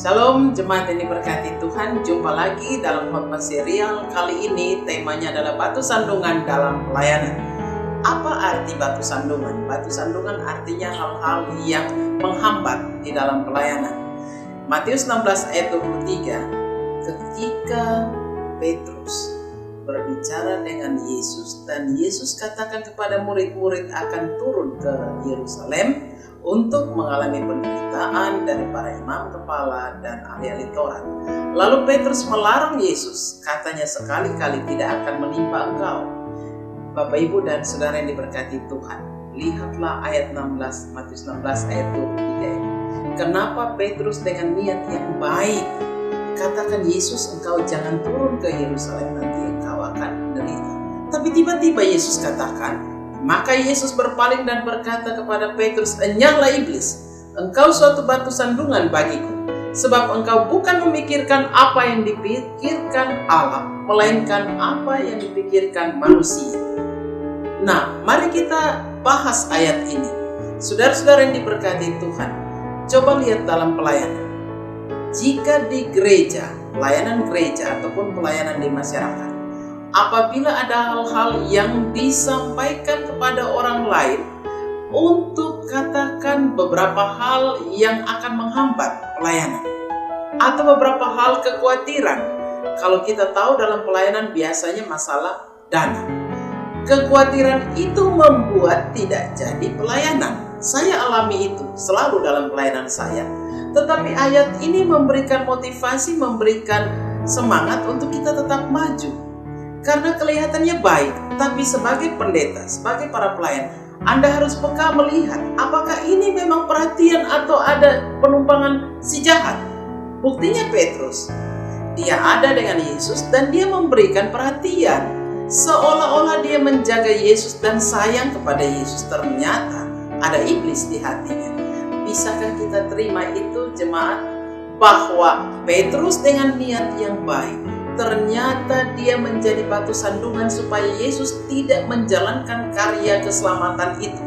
Shalom jemaat yang diberkati Tuhan, jumpa lagi dalam khotbah serial. Kali ini temanya adalah batu sandungan dalam pelayanan. Apa arti batu sandungan? Batu sandungan artinya hal-hal yang menghambat di dalam pelayanan. Matius 16 ayat 23, ketika Petrus berbicara dengan Yesus dan Yesus katakan kepada murid-murid akan turun ke Yerusalem untuk mengalami penderitaan dari para imam kepala dan ahli-ahli Taurat. Lalu Petrus melarang Yesus, katanya sekali-kali tidak akan menimpa engkau. Bapak, Ibu, dan saudara yang diberkati Tuhan, lihatlah ayat 16, Matius 16 ayat 23 ini. Kenapa Petrus dengan niat yang baik katakan, Yesus, engkau jangan turun ke Yerusalem, nanti engkau akan menderita. Tapi tiba-tiba Yesus katakan, maka Yesus berpaling dan berkata kepada Petrus, enyahlah iblis, engkau suatu batu sandungan bagiku, sebab engkau bukan memikirkan apa yang dipikirkan Allah, melainkan apa yang dipikirkan manusia. Nah, mari kita bahas ayat ini. Saudara-saudara yang diberkati Tuhan, coba lihat dalam pelayanan. Jika di gereja, pelayanan gereja ataupun pelayanan di masyarakat, apabila ada hal-hal yang disampaikan kepada orang lain untuk katakan beberapa hal yang akan menghambat pelayanan atau beberapa hal kekhawatiran. Kalau kita tahu dalam pelayanan biasanya masalah dana. Kekhawatiran itu membuat tidak jadi pelayanan. Saya alami itu selalu dalam pelayanan saya. Tetapi ayat ini memberikan motivasi, memberikan semangat untuk kita tetap maju. Karena kelihatannya baik, tapi sebagai pendeta, sebagai para pelayan, Anda harus peka melihat apakah ini memang perhatian atau ada penumpangan si jahat. Buktinya Petrus, dia ada dengan Yesus dan dia memberikan perhatian, seolah-olah dia menjaga Yesus dan sayang kepada Yesus. Ternyata ada iblis di hatinya. Bisakah kita terima itu, jemaat? Bahwa Petrus dengan niat yang baik, ternyata dia menjadi batu sandungan supaya Yesus tidak menjalankan karya keselamatan itu.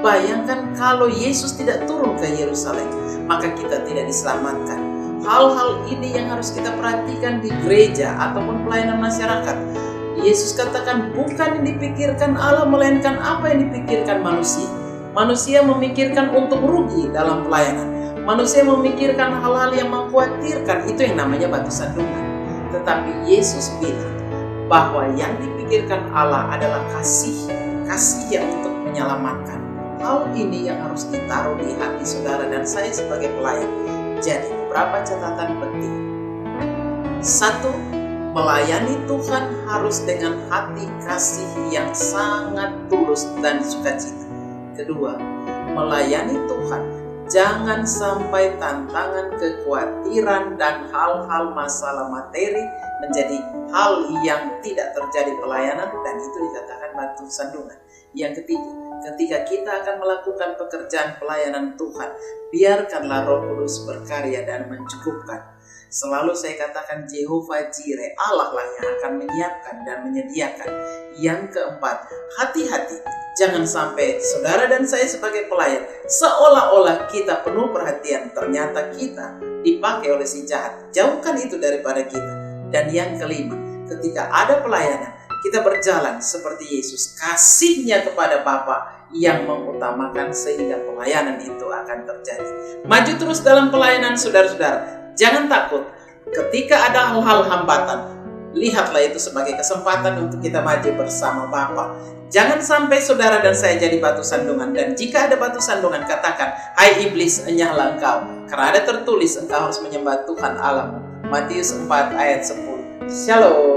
Bayangkan kalau Yesus tidak turun ke Yerusalem, maka kita tidak diselamatkan. Hal-hal ini yang harus kita perhatikan di gereja ataupun pelayanan masyarakat. Yesus katakan bukan yang dipikirkan Allah, melainkan apa yang dipikirkan manusia. Manusia memikirkan untuk rugi dalam pelayanan. Manusia memikirkan hal-hal yang mengkhawatirkan, itu yang namanya batu sandungan. Tetapi Yesus bilang bahwa yang dipikirkan Allah adalah kasih yang untuk menyelamatkan. Hal ini yang harus ditaruh di hati saudara dan saya sebagai pelayan. Jadi, beberapa catatan penting. 1. Melayani Tuhan harus dengan hati kasih yang sangat tulus dan sukacita. 2. Melayani Tuhan, jangan sampai tantangan, kekhawatiran, dan hal-hal masalah materi menjadi hal yang tidak terjadi pelayanan, dan itu dikatakan batu sandungan. Yang ketiga, ketika kita akan melakukan pekerjaan pelayanan Tuhan, biarkanlah Roh Kudus berkarya dan mencukupkan. Selalu saya katakan Jehovah Jireh, Allah lah yang akan menyiapkan dan menyediakan. Yang keempat, hati-hati. Jangan sampai saudara dan saya sebagai pelayan seolah-olah kita penuh perhatian, ternyata kita dipakai oleh si jahat. Jauhkan itu daripada kita. Dan yang kelima, ketika ada pelayanan, kita berjalan seperti Yesus, kasihnya kepada Bapa yang mengutamakan sehingga pelayanan itu akan terjadi. Maju terus dalam pelayanan saudara-saudara. Jangan takut ketika ada hal-hal hambatan. Lihatlah itu sebagai kesempatan untuk kita maju bersama Bapa. Jangan sampai saudara dan saya jadi batu sandungan. Dan jika ada batu sandungan, katakan, hai iblis, enyahlah engkau. Karena ada tertulis, engkau harus menyembah Tuhan Allahmu. Matius 4 ayat 10. Shalom.